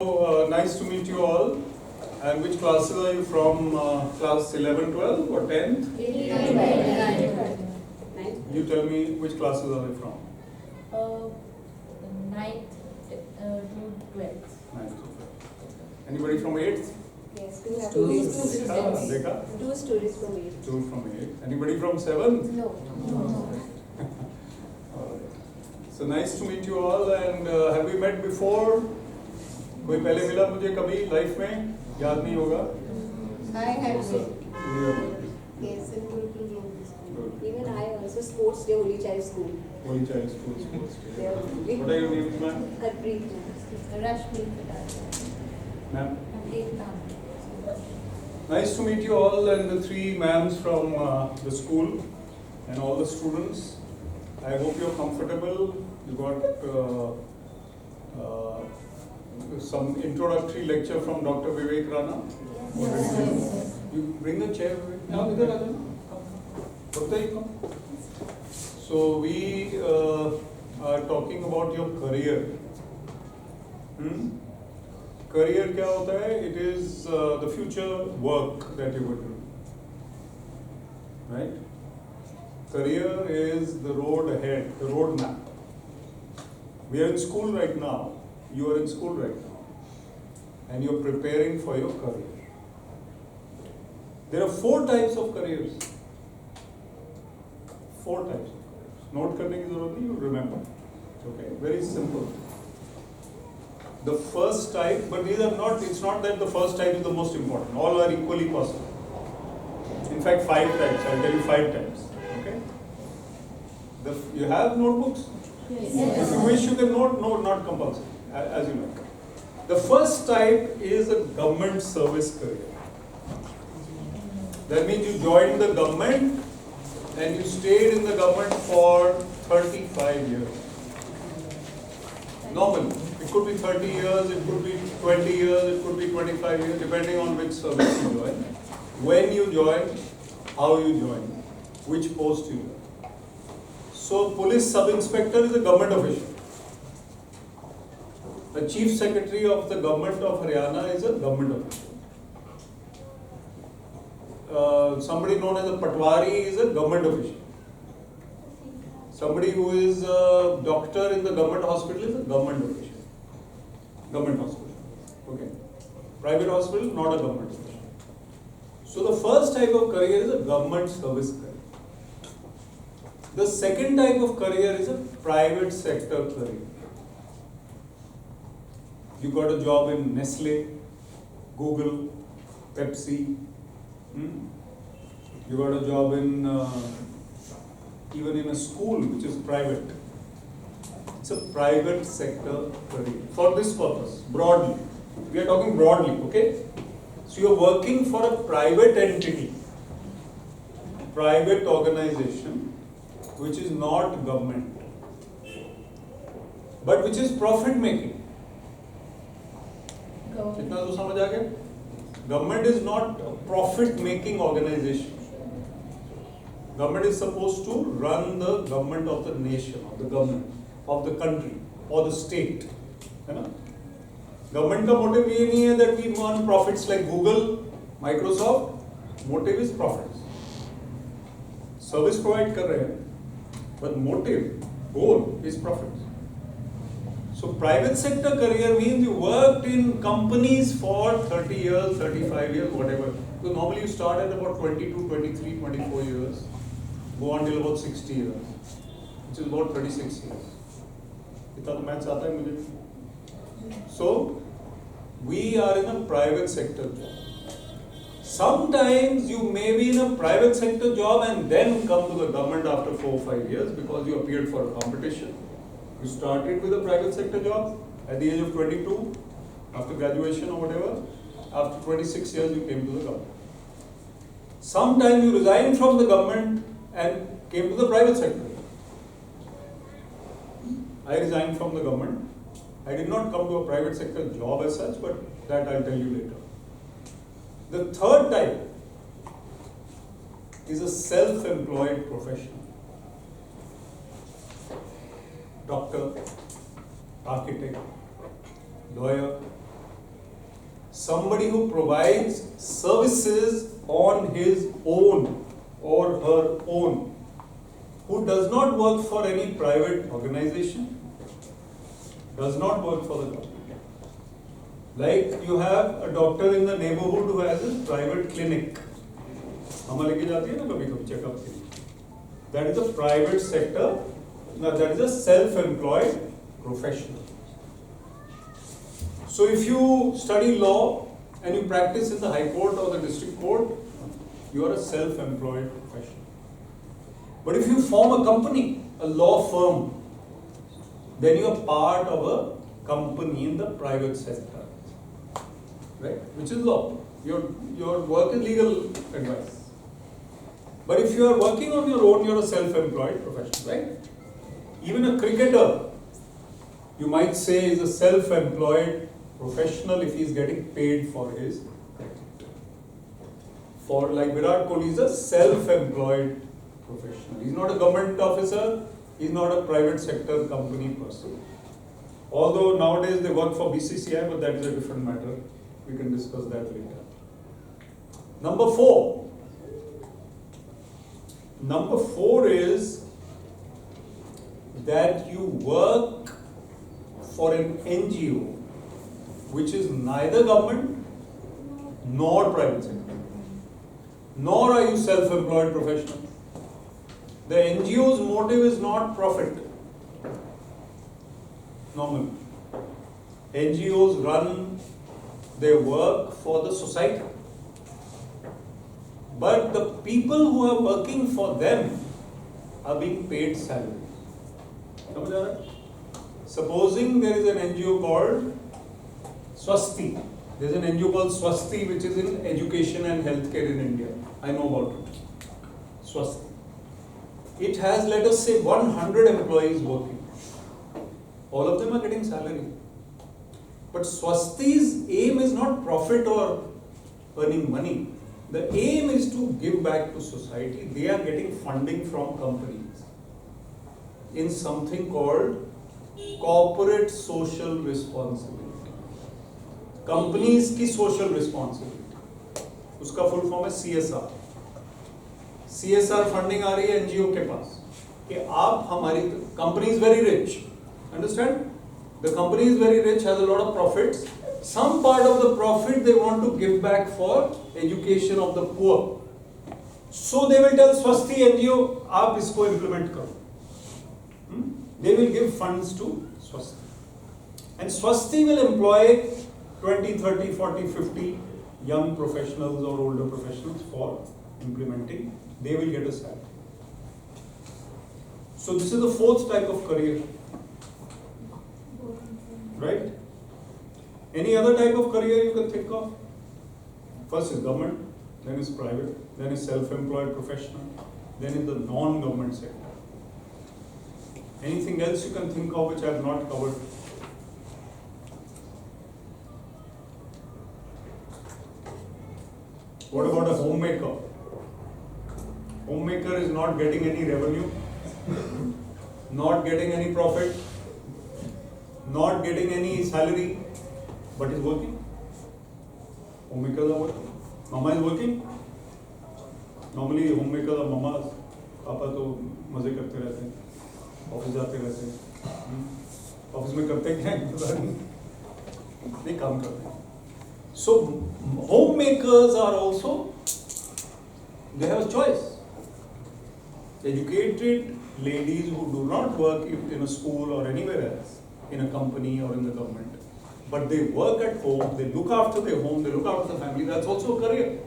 Nice to meet you all. And which classes are you from? Class 11, 12 or 10th? 9th. You tell me which classes are you from? 9th to 12th. 9th to 12th. Anybody from 8th? Yes, we have Two two students. students. Dekha? Two students from 8th. 2 from 8th. Anybody from 7th? No. Alright. So nice to meet you all. And have we met before? कोई पहले मिला मुझे कभी life में? याद नहीं होगा? I have seen. Yeah. Yes, in Gurukul Global Good. School. Even I also sports day only child school. Holy Child School, sports day. There only. What are your names, ma'am? Harpreet. Rashmi Ma'am? Patel. Nice to meet you all and the 3 ma'ams from the school and all the students. I hope you're comfortable. You got some introductory lecture from Dr. Vivek Rana. You bring the chair, Vivek. Now, idhar aa jao. Come. Bhakta, you come. So we are talking about your career. Career क्या होता है? It is the future work that you would do, right? Career is the road ahead, the road map. We are in school right now. You are in school right now, and you are preparing for your career. There are 4 types of careers. 4 types of careers. Note करने की जरूरत नहीं, you remember. Okay, very simple. The first type, but these are not, it's not that the first type is the most important. All are equally possible. In fact, 5 types. I'll tell you 5 types. Okay? You have notebooks? Yes. If you wish, you can note, not compulsory, as you like. The first type is a government service career. That means you joined the government and you stayed in the government for 35 years. Normally. It could be 30 years, it could be 20 years, it could be 25 years, depending on which service you join. When you join, how you join, which post you join. So, police sub-inspector is a government official. The chief secretary of the government of Haryana is a government official. Somebody known as a patwari is a government official. Somebody who is a doctor in the government hospital is a government official. Government hospital. Okay. Private hospital, not a government hospital. So the first type of career is a government service career. The second type of career is a private sector career. You got a job in Nestle, Google, Pepsi. You got a job in even in a school which is private. It's a private sector career for this purpose, broadly. We are talking broadly, okay? So you're working for a private entity, private organization, which is not government, but which is profit making. Kitna to samajh aa gaya? Government is not a profit making organization. Government is supposed to run the government of the nation, of the government, of the country, or the state. है ना? Government का motive ये नहीं है that we want profits like Google, Microsoft. Motive is profits. Service provide कर रहे हैं, but motive, goal is profits. So private sector career means you worked in companies for 30 years, 35 years, whatever. So normally you start at about 22, 23, 24 years, go on till about 60 years, which is about 36 years. इतना तो maths आता है मुझे. So we are in a private sector job. Sometimes you may be in a private sector job and then come to the government after 4 or 5 years because you appeared for a competition. You started with a private sector job at the age of 22, after graduation or whatever. After 26 years, you came to the government. Sometimes you resigned from the government and came to the private sector. I resigned from the government. I did not come to a private sector job as such, but that I'll tell you later. The third type is a self-employed professional. Doctor, architect, lawyer, somebody who provides services on his own or her own, who does not work for any private organization, does not work for the government. Like you have a doctor in the neighborhood who has a private clinic. हमें लेके जाती है ना कभी कभी checkup के लिए. That is a private sector. Now that is a self-employed professional. So if you study law and you practice in the High Court or the District Court, you are a self-employed professional. But if you form a company, a law firm, then you are part of a company in the private sector, right? Which is law. Your work is legal advice. But if you are working on your own, you are a self-employed professional, right? Even a cricketer, you might say, is a self-employed professional if he is getting paid for his cricket. For like Virat Kohli is a self-employed professional. He's not a government officer, he's not a private sector company person. Although nowadays they work for BCCI, but that is a different matter. We can discuss that later. Number four is that you work for an NGO which is neither government nor private sector, nor are you self-employed professional. The NGO's motive is not profit. Normally, NGOs run their work for the society. But the people who are working for them are being paid salary. Supposing there is an NGO called Swasti. There is an NGO called Swasti which is in education and healthcare in India. I know about it. Swasti. It has, let us say, 100 employees working. All of them are getting salary. But Swasti's aim is not profit or earning money. The aim is to give back to society. They are getting funding from companies in something called corporate social responsibility. Companies की social responsibility. उसका full form है CSR. CSR funding आ रही है NGO के पास कि आप हमारी company is very rich. Understand? The company is very rich, has a lot of profits. Some part of the profit they want to give back for education of the poor. So they will tell Swasti NGO, आप इसको implement करो. They will give funds to Swasti. And Swasti will employ 20, 30, 40, 50 young professionals or older professionals for implementing. They will get a salary. So this is the fourth type of career. Right? Any other type of career you can think of? First is government, then is private, then is self-employed professional, then is the non-government sector. Anything else you can think of which I have not covered? What about a homemaker? Homemaker is not getting any revenue, not getting any profit, not getting any salary, but is working. Homemakers are working. Mama is working. Normally homemakers are mamas. पापा तो मजे करते रहते हैं, office जाते रहते हैं. Office में करते क्या है पता नहीं काम करते हैं. So homemakers are also, they have a choice. Educated ladies who do not work in a school or anywhere else, in a company or in the government, but they work at home, they look after their home, they look after the family, that's also a career.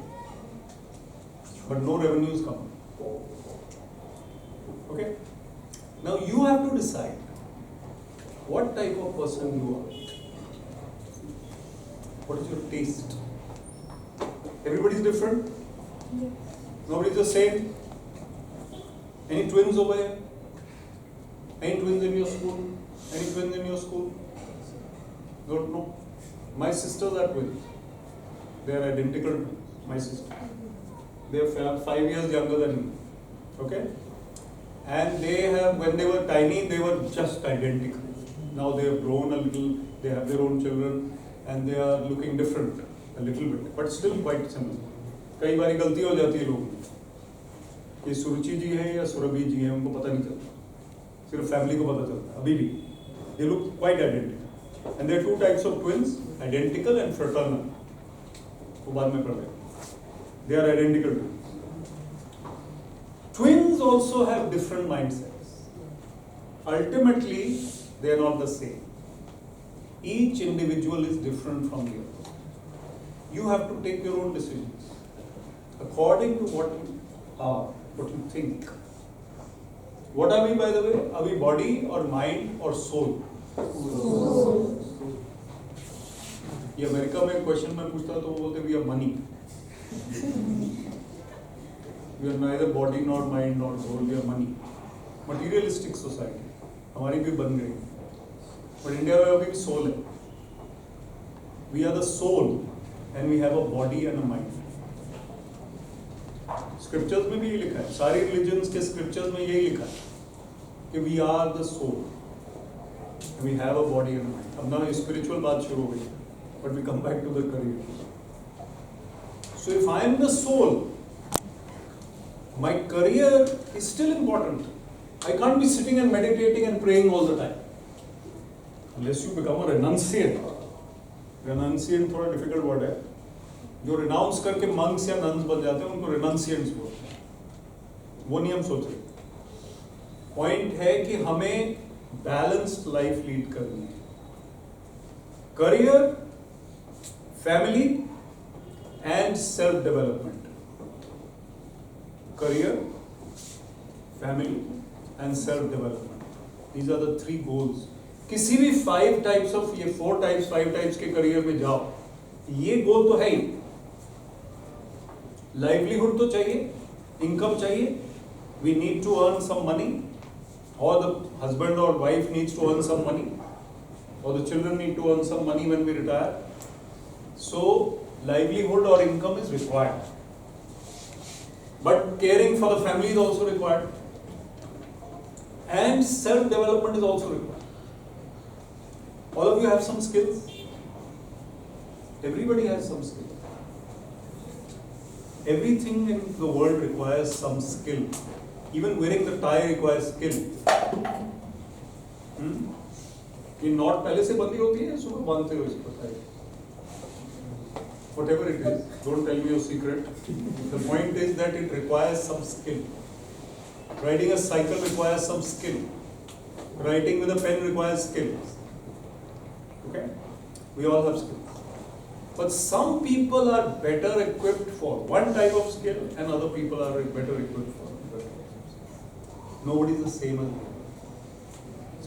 But no revenues come. Okay? Now you have to decide what type of person you are. What is your taste? Everybody is different? Yes. Nobody is the same? Any twins over here? Any twins in your school? Any twins in your school? Don't know. My sisters are twins. They are identical twins, my sisters. They are 5 years younger than me. Okay? And they have, when they were tiny, they were just identical. Now they have grown a little, they have their own children, and they are looking different. a little bit, but still quite similar. कई बारी गलती हो जाती है लोगों में, ये सुरुचि जी है या सुरभि जी है, उनको पता नहीं चलता, सिर्फ फैमिली को पता चलता है अभी भी. They look quite identical, and there are two types of twins, identical and fraternal. वो बाद में पढ़ेंगे. They are identical twins. Twins also have different mindsets. Ultimately, they are not the same. Each individual is different from the other. You have to take your own decisions according to what you are, what you think. What are we, by the way? Are we body or mind or soul? ये America में question में पूछता तो वो बोलते we are money. We are neither body nor mind nor soul. We are money. Materialistic society. हमारी भी बन गई. But India में अभी भी soul है. We are the soul and we have a body and a mind. Scriptures में भी ये लिखा है. सारी religions के scriptures में यही लिखा है कि we are the soul. And we have a body and a mind. अब ना spiritual बात शुरू हो गई. But we come back to the career. So if I am the soul, my career is still important. I can't be sitting and meditating and praying all the time. Unless you become a renunciant. Renunciant थोड़ा difficult word है. जो renounce करके monks या nuns बन जाते हैं उनको renunciants बोलते हैं. वो नहीं हम सोच रहे. Point है कि हमें balanced life lead करनी है. Career, family and self-development. Career, family and self-development. These are the three goals. किसी भी 5 types of ये 4 types 5 types के career में जाओ, ये goal तो है ही. Livelihood तो चाहिए, income चाहिए. We need to earn some money, or the husband or wife needs to earn some money, or the children need to earn some money when we retire. So livelihood or income is required. But caring for the family is also required. And self-development is also required. All of you have some skills. Everybody has some skills. Everything in the world requires some skill. Even wearing the tie requires skill. ये not पहले से बंदी होती है, सुबह बांधते हो इसको tie. Whatever it is, don't tell me your secret. The point is that it requires some skill. Riding a cycle requires some skill. Writing with a pen requires skills. Okay? We all have skills. But some people are better equipped for one type of skill and other people are better equipped for another type of skill. Nobody is the same as the other.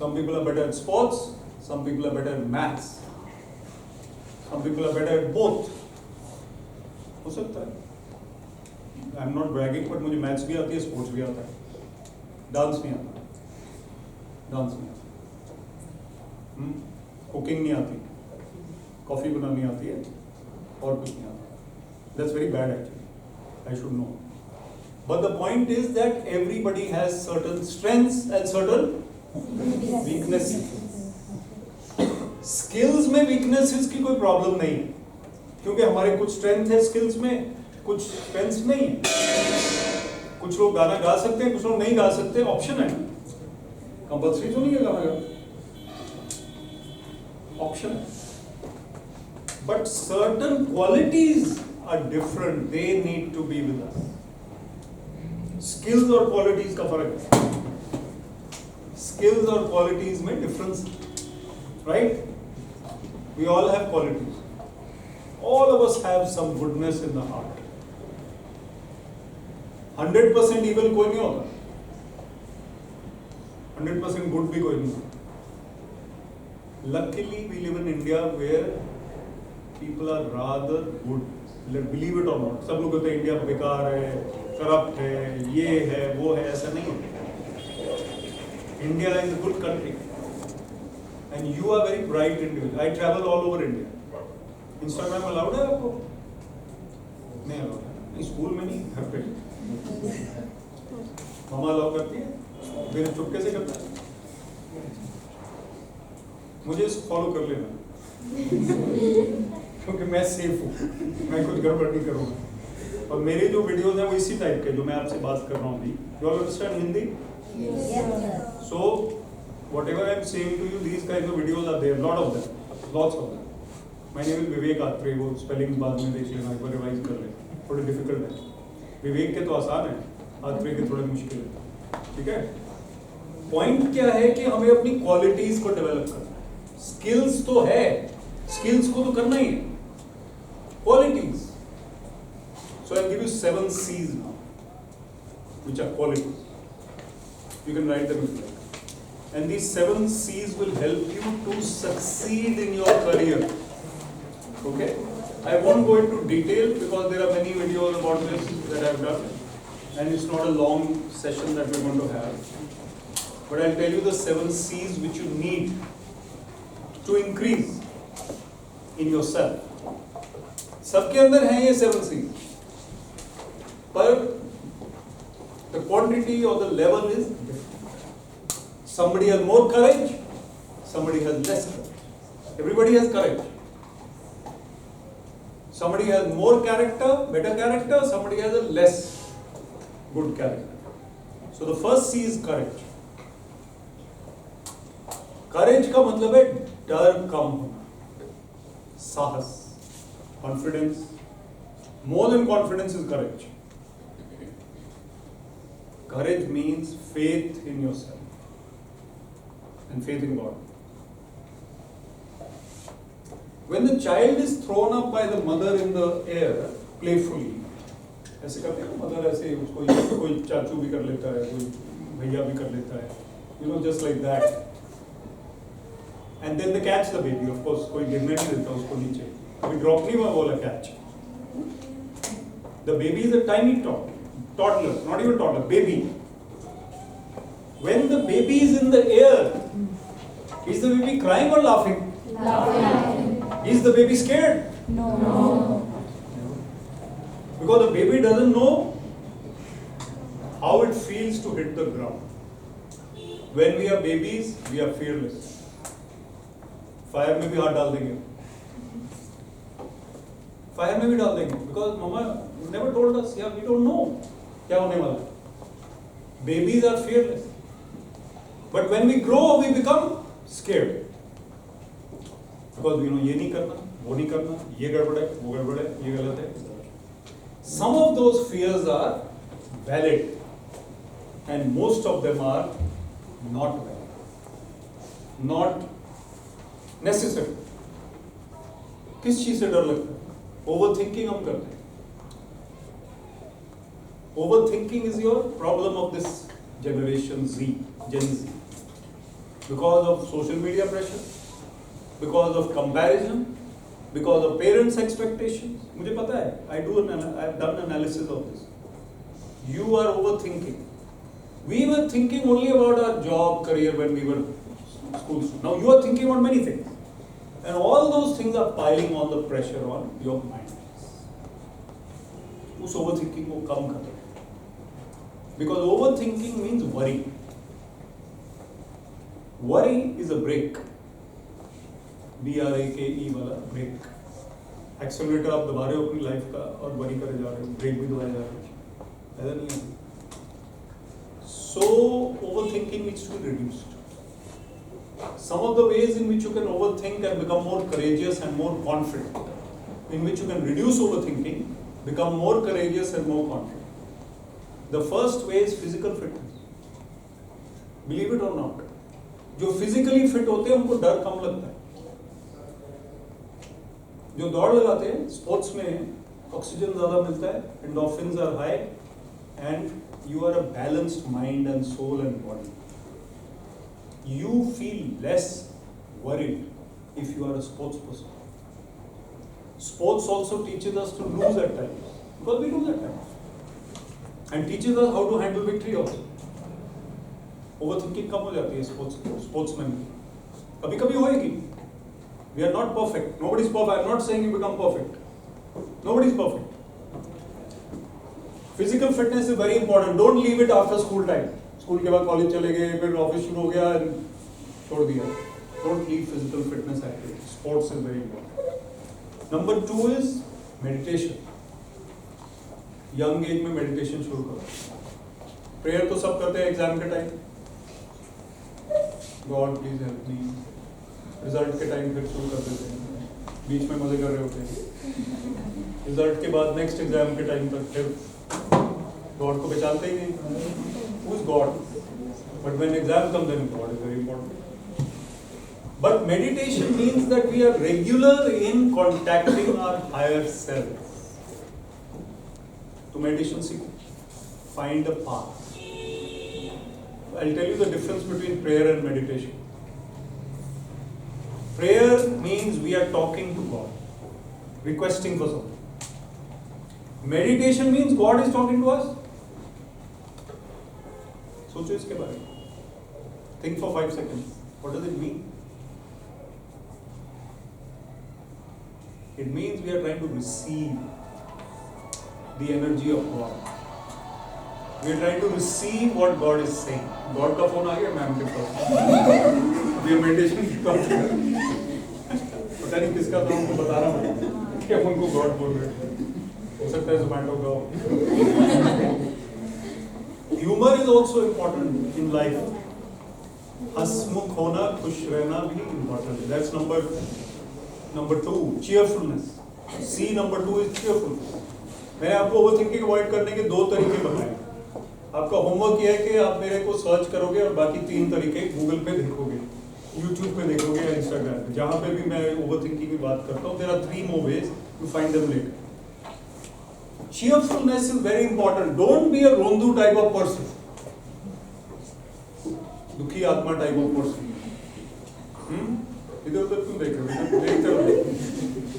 Some people are better at sports, some people are better at maths. Some people are better at both. हो सकता है. I am not bragging, but मुझे maths भी आती है, sports भी आता है, डांस नहीं आता, कुकिंग नहीं आती, कॉफी बनानी आती है, और कुछ नहीं आता. That's very bad actually. I should know. But the point is that everybody has certain strengths and certain weaknesses. Skills में वीकनेसेस की कोई प्रॉब्लम नहीं है, क्योंकि हमारे कुछ स्ट्रेंथ है स्किल्स में, कुछ स्ट्रेंथ्स नहीं है. कुछ लोग गाना गा सकते हैं, कुछ लोग नहीं गा सकते, ऑप्शन है. कंपल्सरी तो नहीं है गाना गाना, ऑप्शन है. But certain qualities are different, they need to be with us. Skills और क्वालिटीज का फर्क है. स्किल्स और क्वालिटीज में difference, right? We all have qualities. All of us have some goodness in the heart. 100% evil कोई नहीं होता. 100% good भी कोई नहीं होता. Luckily, we live in India where people are rather good. Believe it or not. सब लोग कहते हैं इंडिया बेकार है, करप्ट है, ये है, वो है. ऐसा नहीं है. India is a good country, and you are very bright individual. I travel all over India. Instagram allowed है आपको? नहीं अलाउड है. स्कूल में नहीं, घर पे. मामा अलाउ करती है, मेरे चुपके से करता है. मुझे इसको फॉलो कर लेना. क्योंकि मैं सेफ हूँ, मैं कुछ गड़बड़ नहीं करूँगा। और मेरे जो वीडियोज हैं वो इसी टाइप के जो मैं आपसे बात कर रहा हूँ अभी। You all understand Hindi? Yes, sir. So whatever I am saying to you, these kinds of videos are there, lot of them, lots of them. My name is Vivek Atray, वो spellings बाद में देख लेना, एक बार रिवाइज कर लेना, थोड़े difficult है। विवेक के तो आसान है, आत्रे के थोड़े मुश्किल है, ठीक है? पॉइंट क्या है कि हमें अपनी क्वालिटीज को डेवलप करना है। स्किल्स तो है, स्किल्स को तो करना ही है, qualities. So I'll give you 7 C's now, which are qualities. You can write them if you like. And these 7 C's will help you to succeed in your career. Okay? I won't go into detail because there are many videos about this that I've done, and it's not a long session that we're going to have. But I'll tell you the 7 C's which you need to increase in yourself. सबके अंदर हैं ये 7 C's. But the quantity or the level is different. Somebody has more courage, somebody has less courage. Everybody has courage. Somebody has more character, better character, somebody has a less good character. So the first C is courage. Courage का मतलब है डर कम होना, साहस, confidence. More than confidence is courage. Courage means faith in yourself and faith in God. When the child is thrown up by the mother in the air playfully, ऐसे करते हैं ना मदर, ऐसे उसको कोई चाचू भी कर लेता है, कोई भैया भी कर लेता है, you know, just like that. And then they catch the baby. Of course, कोई गिरने नहीं देता उसको नीचे, कोई ड्रॉप नहीं हुआ बोला catch. The baby is a tiny toddler, not even toddler, baby. When the baby is in the air, is the baby crying or laughing? Laughing. Is the baby scared? No. Because the baby doesn't know how it feels to hit the ground. When we are babies, we are fearless. Fire में भी हाथ डाल देंगे, fire में भी डाल देंगे, because mama never told us, yeah, we don't know क्या होने वाला है. Babies are fearless, but when we grow we become scared because we know ये नहीं करना, वो नहीं करना, ये गड़बड़ है, वो गड़बड़ है, ये गलत है. Some of those fears are valid and most of them are not valid, not necessary. किस चीज से डर लगता है? Overthinking हम करते हैं. Overthinking is your problem of this generation Z, Gen Z. Because of social media pressure, because of comparison, because of parents' expectations. मुझे पता है, I've done analysis of this. You are overthinking. We were thinking only about our job, career when we were school students. Now you are thinking about many things. And all those things are piling on the pressure on your mind. उस overthinking को कम करें. Because overthinking means worry. Worry is a brake. BRAKE वाला brake. Accelerator आप दबा रहे हो अपनी life का और worry करे जा रहे हो, brake भी दबाए जा रहे हो. ऐसा नहीं है. So overthinking needs to be reduced. Some of the ways in which you can overthink and become more courageous and more confident, in which you can reduce overthinking, become more courageous and more confident. The first way is physical fitness. Believe it or not, जो physically fit होते हैं उनको डर कम लगता है. जो दौड़ लगाते हैं स्पोर्ट्स में ऑक्सीजन ज़्यादा मिलता है, endorphins are high, and you are a balanced mind and soul and body. You feel less worried if you are a sports person. Sports also teaches us to lose at times, because we lose at times, and teaches us how to handle victory also. Overthinking कम हो जाती है sportsmen में. कभी कभी होएगी. We are not perfect. Nobody is perfect. I am not saying you become perfect. Nobody is perfect. Physical fitness is very important. Don't leave it after school time. School के बाद college चले गए, फिर office शुरू हो गया, छोड़ दिया. Don't leave physical fitness activity. Sports is very important. Number 2 is meditation. Young age में मेडिटेशन शुरू करो. प्रेयर तो सब करते हैं एग्जाम के time, God please help me. Result के टाइम फिर शुरू कर देते हैं, बीच में मजे कर रहे होते हैं. रिजल्ट के बाद नेक्स्ट एग्जाम के टाइम तक फिर गॉड को पहचानते ही नहीं. Who is God? But when exam comes then God is very important. But meditation means that we are regular in contacting our higher self. So meditation सीखो. Find a path. I'll tell you the difference between prayer and meditation. Prayer means we are talking to God, requesting for something. Meditation means God is talking to us. सोचो इसके बारे में. Think for 5 seconds. What does it mean? It means we are trying to receive the energy of God. We are trying to receive what God is saying. God का phone आ गया ma'am के पास. ये meditation की बात है. पता नहीं किसका था, उनको बता रहा हूँ कि हम उनको गॉड बोल रहे हैं. हो सकता है ज़ोमैटो का हो. Humor is also important in life. हंसमुख होना, खुश रहना भी important है. That's number 2, cheerfulness. C number 2 is cheerfulness. मैंने आपको ओवरथिंकिंग अवॉइड करने के 2 तरीके बताए. आपका होमवर्क यह है कि आप मेरे को सर्च करोगे और बाकी 3 तरीके गूगल पे देखोगे, यूट्यूब पे देखोगे या इंस्टाग्राम पे, जहाँ पे भी मैं ओवरथिंकिंग की बात करता हूँ. There are 3 more ways to find them later. Cheerfulness is very important. Don't be a रोंदू type of person. दुखी आत्मा type of person. इधर उधर क्यों देख रहे हो? मेरी तरफ देखो,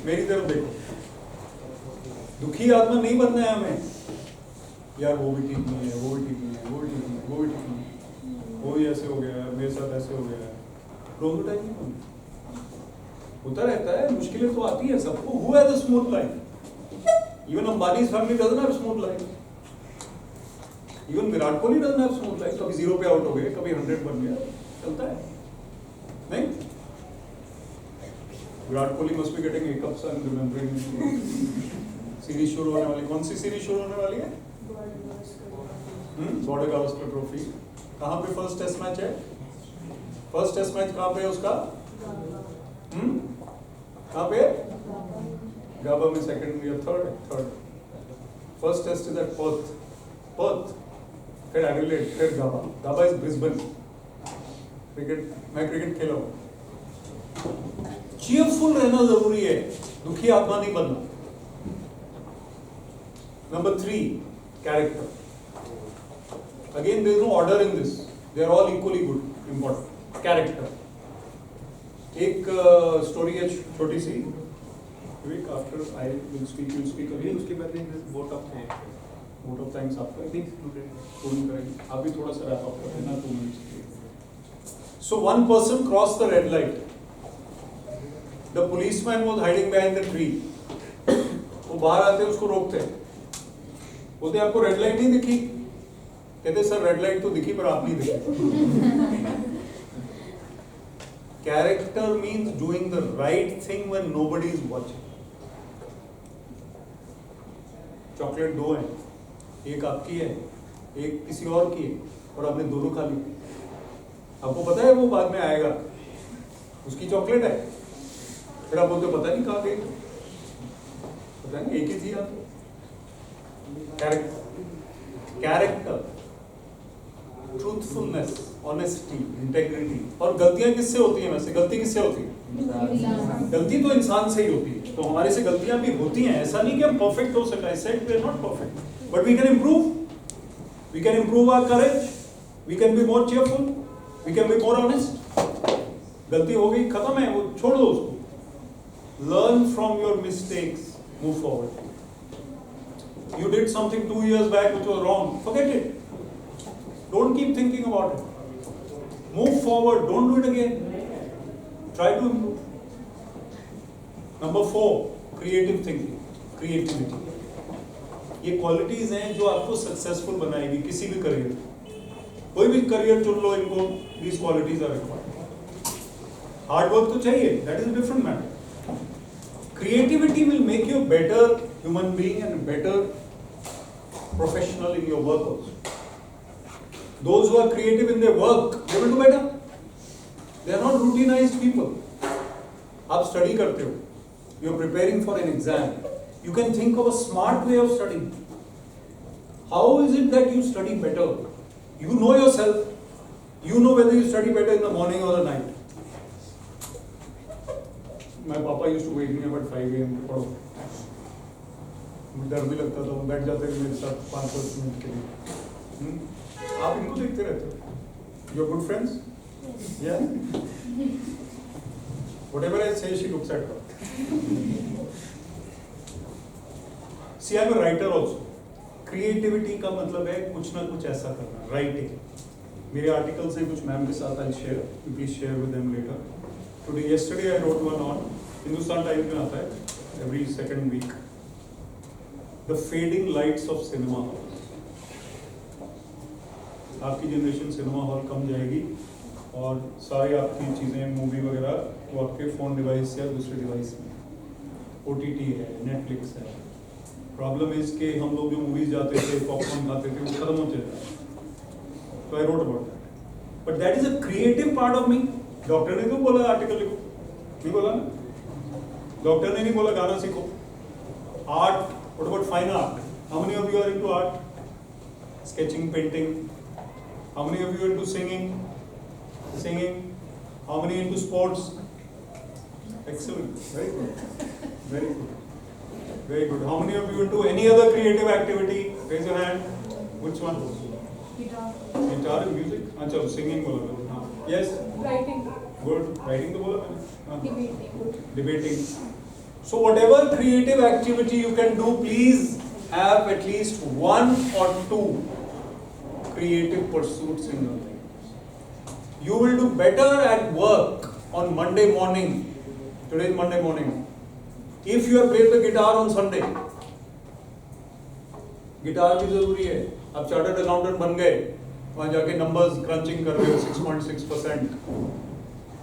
मेरी तरफ देखो. दुखी आत्मा नहीं बनना है हमें. यार वो भी ठीक नहीं है, वो भी ठीक नहीं है, वो भी ठीक नहीं है, वो भी ठीक नहीं है, वो भी ऐसे हो गया है, मेरे साथ ऐसे हो गया है. रोंदू टाइप नहीं बनना. होता रहता है, मुश्किलें तो आती है सबको. Who has a smooth life? Even Ambani's family doesn't have smooth life. Even Virat Kohli doesn't have smooth life. कभी 0 पे आउट हो गए, कभी 100 बन गया, चलता है. नहीं? Virat Kohli must be getting hiccups and remembering. Series शुरू होने वाली, कौन सी सीरीज शुरू होने वाली है? Border Gavaskar trophy. कहाँ पे फर्स्ट टेस्ट मैच है? फर्स्ट टेस्ट मैच कहाँ पे है उसका? कहाँ पे? गाबा में सेकंड या third. First test is at Perth, फिर एडिलेड, फिर Gabba. Gabba is Brisbane. Cricket, मैं क्रिकेट खेला हूँ. चीयरफुल रहना जरूरी है, दुखी आत्मा नहीं बनना. Number 3, character. Again, there is no order in this. They are all equally good, important. Character. एक स्टोरी है छोटी सी. Vivek, after I will speak, you speak again. उसके बाद vote of thanks. Vote of thanks आपका. पूर्ण करेंगे. आप भी थोड़ा सा wrap up कर देना 2 minutes. So one person crossed the red light. The policeman was hiding behind the tree. वो बाहर आते उसको रोकते. बोलते आपको रेड लाइट नहीं दिखी? कहते सर रेड लाइट तो दिखी पर आप नहीं दिखे. Character means doing the right thing when nobody is watching. Chocolate 2 है, एक आपकी है, एक किसी और की है, और आपने दोनों खा ली. आपको पता है वो बाद में आएगा, उसकी चॉकलेट है. फिर आप बोलते पता नहीं कहाँ गई, पता नहीं एक ही थी. आप कैरेक्टर, ट्रूथफुलनेस, ऑनेस्टी, इंटेग्रिटी. और गलतियां किससे होती हैं? वैसे गलती किससे होती है? गलती तो इंसान से ही होती है. तो हमारे से गलतियां भी होती हैं. ऐसा नहीं कि हम परफेक्ट हो सका. I said we are not perfect, but we can improve. We can improve our courage. We can be more cheerful. We can be more honest. गलती हो गई, खत्म है, वो छोड़ दो उसको. Learn from your mistakes, move forward. You did something 2 years back which was wrong. Forget it. Don't keep thinking about it. Move forward. Don't do it again. Try to improve. Number 4, creative thinking. Creativity. ये qualities हैं जो आपको successful बनाएगी किसी भी career. कोई भी career चुन लो, इनको these qualities are required. Hard work तो चाहिए. That is a different matter. Creativity will make you a better human being and a better professional in your work also. Those who are creative in their work, they will do better. They are not routinized people. आप study करते हो, you are preparing for an exam. You can think of a smart way of studying. How is it that you study better? You know yourself. You know whether you study better in the morning or the night. My papa used to wake me up at 5 a.m. to पढ़ो. मुझे डर भी लगता था, वो बैठ जाते थे मेरे साथ 5-10 मिनट के लिए. आप इनको देखते रहते हो. You are good friends? Yeah. Whatever I say, she looks at her. See, I am a writer also. Creativity का मतलब है कुछ ना कुछ ऐसा करना. Writing. मेरे articles हैं कुछ मैम के साथ I'll share. You please share with them later. Yesterday I wrote one on Hindustan Times में आता है every second week. The fading lights of cinema halls. आपकी जनरेशन सिनेमा हॉल कम जाएगी और सारी आपकी चीज़ें मूवी वगैरह वो आपके फ़ोन डिवाइस या दूसरे डिवाइस में OTT है, नेटफ्लिक्स है. प्रॉब्लम इज कि हम लोग जो मूवीज जाते थे पॉपकॉर्न खाते थे वो खत्म हो चला. तो I wrote about that. But that is a creative part of me. Doctor ने तो बोला आर्टिकल लिखो, नहीं बोला ना. डॉक्टर ने नहीं बोला गाना सीखो. Art, what about fine art? How many of you are into art? Sketching, painting. How many of you into singing? Singing. How many into sports? Excellent. Very good. Very good. Very good. How many of you into any other creative activity? Raise your hand. Which one? Guitar. Guitar and music? अच्छा, singing बोला. हाँ. Yes. Writing. Good. Writing तो बोला मैंने. हाँ. Debating. Debating. So whatever creative activity you can do, please have at least one or two creative pursuits in your life. You will do better at work on Monday morning. Today is Monday morning. If you have played the guitar on Sunday. Guitar भी जरूरी है. आप chartered accountant बन गए, वहाँ जाके numbers crutching कर रहे हो 6.6%,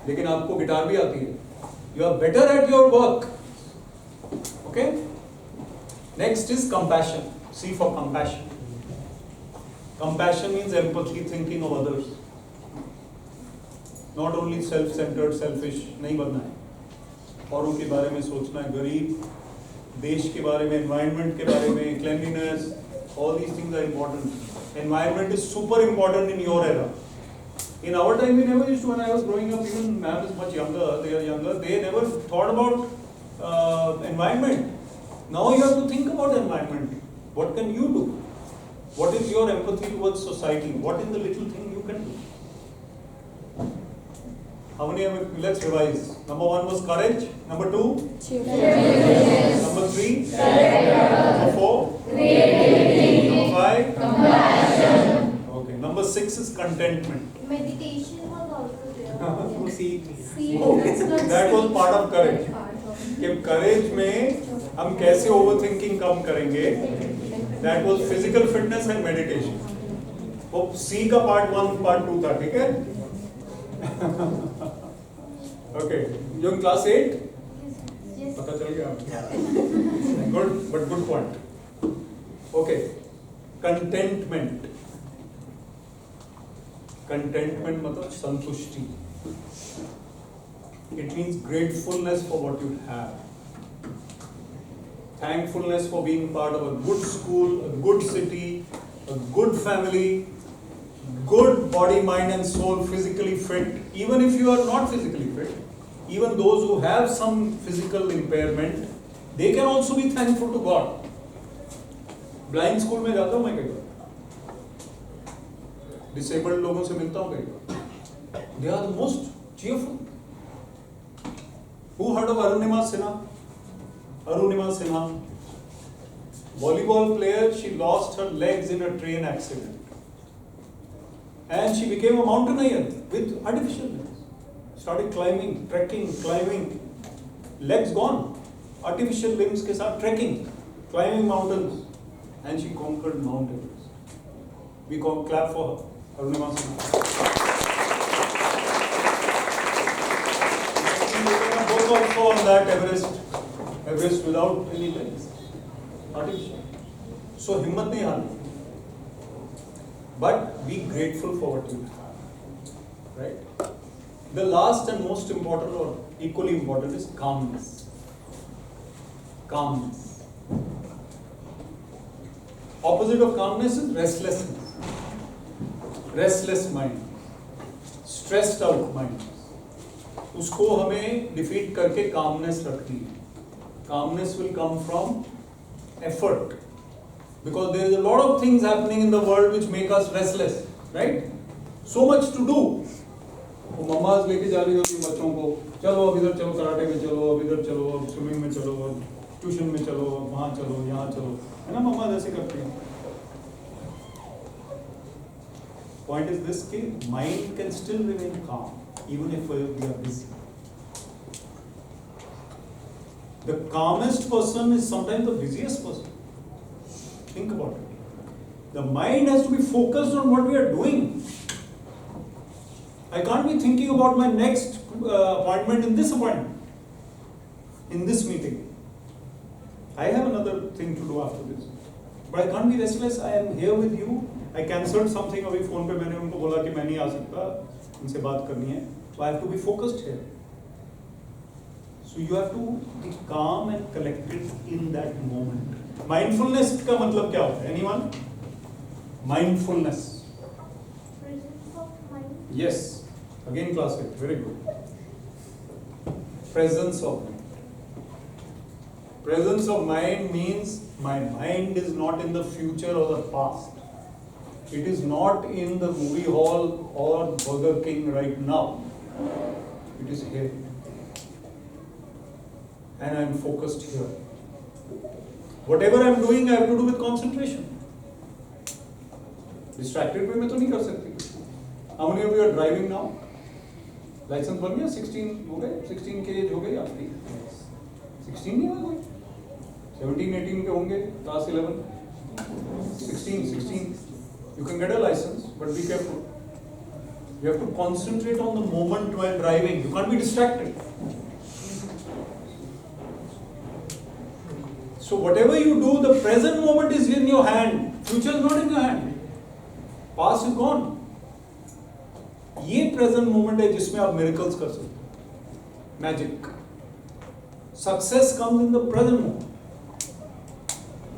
लेकिन आपको गिटार भी आती है. You are better at your work. Okay? Next is compassion. C for compassion. Compassion means empathy, thinking of others. Not only self-centered, selfish, नहीं बनना है. औरों के बारे में सोचना है, गरीब, देश के बारे में, environment के बारे में, cleanliness, all these things are important. Environment is super important in your era. In our time, we never used to, when I was growing up, even ma'am is much younger, they never thought about environment. Now you have to think about environment. What can you do? What is your empathy towards society? What is the little thing you can do? How many have it? Let's revise. Number 1 was courage. Number 2? Number 3? Number 4? Number 5? Compassion. Okay. Number 6 is contentment. Meditation was also there. See, Oh, that's not that was part of courage. part कि courage में हम कैसे overthinking कम करेंगे. That was physical fitness and meditation. वो C का part 1, part 2 था, ठीक है? Okay, you in class 8? Yes. पता चल गया. Good, but good point. Okay, contentment. Contentment मतलब संतुष्टि. It means gratefulness for what you have. Thankfulness for being part of a good school, a good city, a good family, good body, mind and soul, physically fit. Even if you are not physically fit, even those who have some physical impairment, they can also be thankful to God. Blind school में जाता हूँ मैं कई बार. Disabled लोगों से मिलता हूँ कई बार. They are the most cheerful. Who heard of Arunima Sinha? Arunima Sinha, volleyball player, she lost her legs in a train accident. And she became a mountaineer with artificial legs. Started climbing, trekking, climbing. Legs gone. Artificial limbs के साथ trekking, climbing mountains. And she conquered mountains. We clap for her. Arunima Sinha. Both also on that Everest harvest without any legs, artificial. So himmat nahi haarni, but be grateful for what you have, right? The last and most important, or equally important, is calmness. Calmness. Opposite of calmness is restlessness. Restless mind, stressed out mind. उसको हमें defeat करके calmness रखनी है. Calmness will come from effort, because there is a lot of things happening in the world which make us restless, right? So much to do. वो mamma's लेके जा रही होती बच्चों को, चलो अब इधर चलो, कराटे में चलो, अब इधर चलो, अब स्विमिंग में चलो, अब ट्यूशन में चलो, अब वहाँ चलो, यहाँ चलो, है ना? मम्मा ऐसे करती हैं. Point is this, कि mind can still remain calm even if we are busy. The calmest person is sometimes the busiest person. Think about it. The mind has to be focused on what we are doing. I can't be thinking about my next appointment in this appointment, in this meeting. I have another thing to do after this. But I can't be restless. I am here with you. I cancelled something. अभी phone पे मैंने उनको बोला कि मैं नहीं आ सकता, उनसे बात करनी है. So I have to be focused here. So you have to be calm and collected in that moment. Mindfulness का मतलब क्या होता है? Anyone? Mindfulness. Presence of mind. Yes. Again classic. Very good. Presence of mind. Presence of mind means my mind is not in the future or the past. It is not in the movie hall or Burger King right now. It is here. And I am focused here. Whatever I am doing, I have to do with concentration. Distracted way में तो नहीं कर सकती. How many of you are driving now? License बन गया? 16 हो गए? 16 की एज हो गई आपकी? 16 नहीं हुआ कोई? 17, 18 के होंगे? Class 11? 16. You can get a license, but be careful. You have to concentrate on the moment while driving. You can't be distracted. So whatever you do, the present moment is in your hand. Future is not in your hand. Past is gone. ये present moment है जिसमें आप miracles कर सकते हो. Magic. Success comes in the present moment.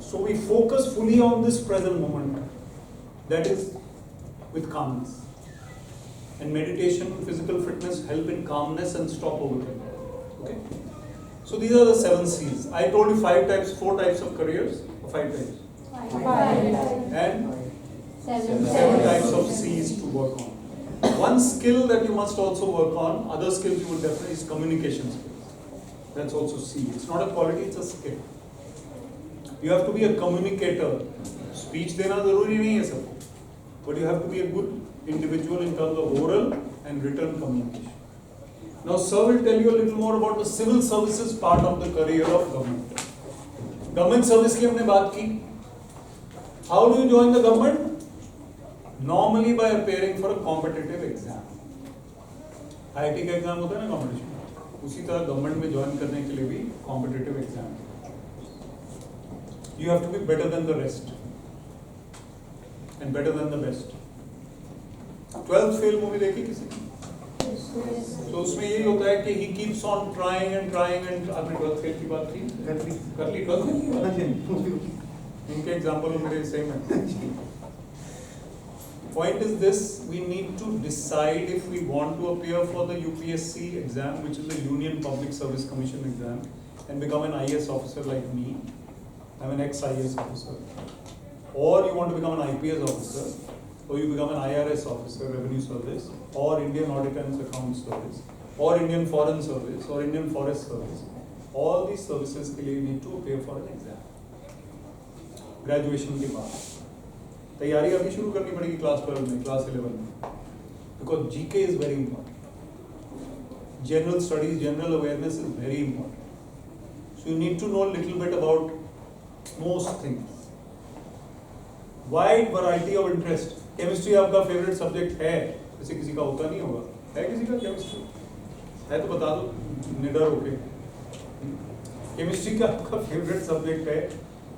So we focus fully on this present moment. That is with calmness. And meditation, physical fitness help in calmness and stop overthinking. Okay? So these are the 7 C's. I told you 4 types of careers, or 5 types. 5. And 7. 7 types of C's to work on. One skill that you must also work on, other skills you will definitely, is communication skills. That's also C. It's not a quality, it's a skill. You have to be a communicator. Speech देना जरूरी नहीं है सबको. But you have to be a good individual in terms of oral and written communication. Now, sir will tell you a little more about the civil services part of the career of government. Government service की हमने बात की. How do you join the government? Normally by appearing for a competitive exam. IIT का exam होता है ना competition. उसी तरह गवर्नमेंट में ज्वाइन करने के लिए भी competitive exam. You have to be better than the rest and better than the best. 12th fail movie देखी किसी ने? तो उसमें यही होता है कि he keeps on trying and आपने 12th fail की बात की? कर ली 12th fail? इनके एग्जाम्पल मेरे सेम है. Point is this: we need to decide if we want to appear for the UPSC exam, which is the Union Public Service Commission exam, and become an IAS officer like me. I'm an ex-IAS officer. Or you want to become an IPS officer, or you become an IRS officer, Revenue Service, or Indian Audit and Accounts Service, or Indian Foreign Service, or Indian Forest Service. All these services के लिए you need to appear for an exam. Graduation के बाद तैयारी अभी शुरू करनी पड़ेगी class 12 में, क्लास 11 में, because GK is very important. General studies, general awareness is very important. So you need to know a little bit about most things. Wide variety of interest. Chemistry आपका favorite subject है, जैसे किसी का होता नहीं होगा, है किसी का chemistry? है तो बता दो, निडर होके. केमिस्ट्री का आपका फेवरेट सब्जेक्ट है,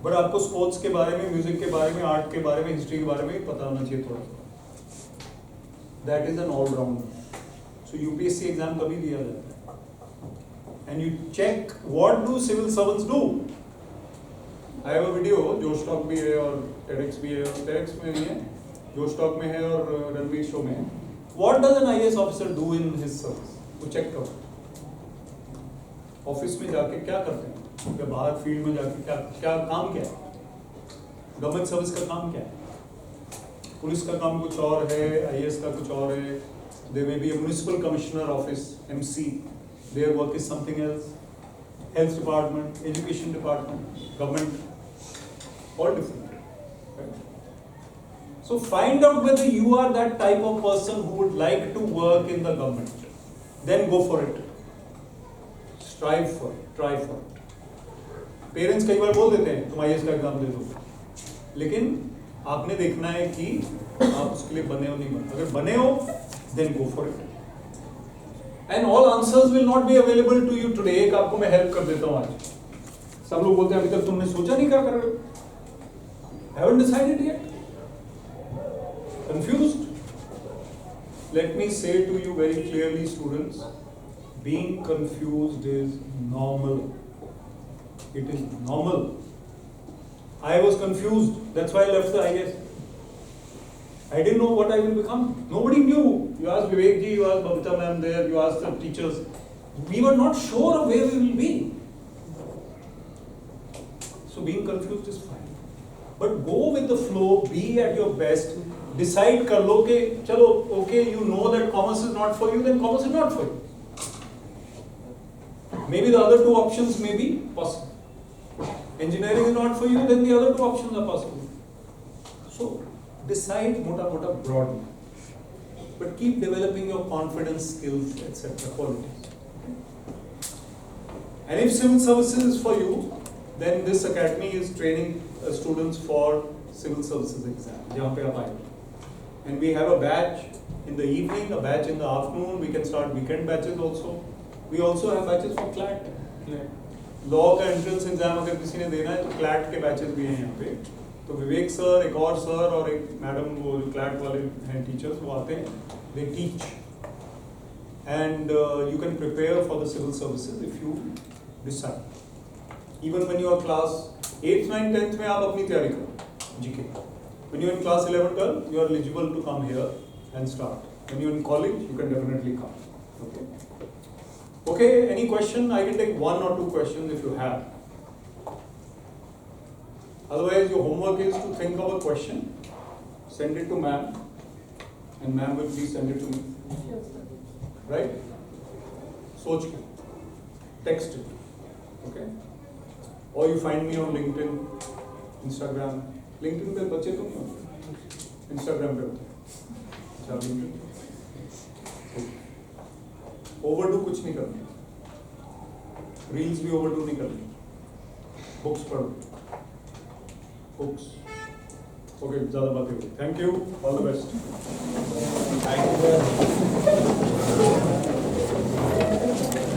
बट आपको स्पोर्ट्स के बारे में, म्यूजिक के बारे में, आर्ट के बारे में, हिस्ट्री के बारे में भी पता होना चाहिए थोड़ा सा. That is an allrounder. So UPSC exam कभी दिया जाता है and you check what do civil servants do. I have a video, Josh Talk भी है और टेडेक्स भी है, और टेडेक्स में नहीं है, जोश टॉक में है और रणवीर शो में है. What does an IAS officer do in his service? वो चेक करो. ऑफिस में जाके क्या करते हैं, या बाहर फील्ड में जाके क्या क्या काम क्या है. गवर्नमेंट सर्विस का काम क्या है? पुलिस का काम कुछ और है, आईएएस का कुछ और है. They may be a municipal commissioner office, MC, their work is something else. Health department, education department, government, all different. Right? So find out whether you are that type of person who would like to work in the government. Then go for it. Strive for it. Try for it. Parents कई बार बोल देते हैं तुम IAS का exam दे दो, लेकिन आपने देखना है कि आप उसके लिए बने हो नहीं बने. अगर बने हो then go for it. And all answers will not be available to you today. एक आपको मैं हेल्प कर देता हूँ आज. सब लोग बोलते हैं अभी तक तुमने सोचा नहीं क्या कर रहे हो. Haven't decided yet? Confused? Let me say to you very clearly, students, being confused is normal. It is normal. I was confused. That's why I left the IAS. I didn't know what I will become. Nobody knew. You asked Vivek ji, you asked Babita ma'am there, you asked the teachers. We were not sure of where we will be. So being confused is fine. But go with the flow, be at your best, decide कर लो कि चलो okay, you know that commerce is not for you, then commerce is not for you. Maybe the other two options may be possible. Engineering is not for you, then the other two options are possible. So decide मोटा broadly, but keep developing your confidence, skills, etc. qualities. And if civil services is for you, then this academy is training students for civil services exam, जहाँ पे आप आए. And we have a batch in the evening, a batch in the afternoon. We can start weekend batches also. We also have batches for CLAT. Law का entrance exam अगर किसी ने देना है तो CLAT के batches भी हैं यहाँ पे. तो विवेक सर, एक और सर और एक मैडम, वो जो CLAT वाले हैं टीचर्स, वो आते हैं. They teach. And you can prepare for the civil services if you decide. Even when you are class 8th, 9th, 10th में आप अपनी तैयारी करो GK. When you are in class 11, 12, you are eligible to come here and start. When you are in college, you can definitely come. Okay. Okay. Any question? I can take one or two questions if you have. Otherwise, your homework is to think of a question, send it to ma'am, and ma'am will please send it to me. Right? सोच के, text it. Okay. Or you find me on LinkedIn, Instagram. LinkedIn पे बच्चे तो नहीं होते, Instagram पे होते हैं. अच्छा, LinkedIn. Overdo कुछ नहीं करना. Reels भी overdo नहीं करनी. Books पढ़ो. Books. Okay, ज़्यादा बातें हो गई. Thank you. All the best. Thank you.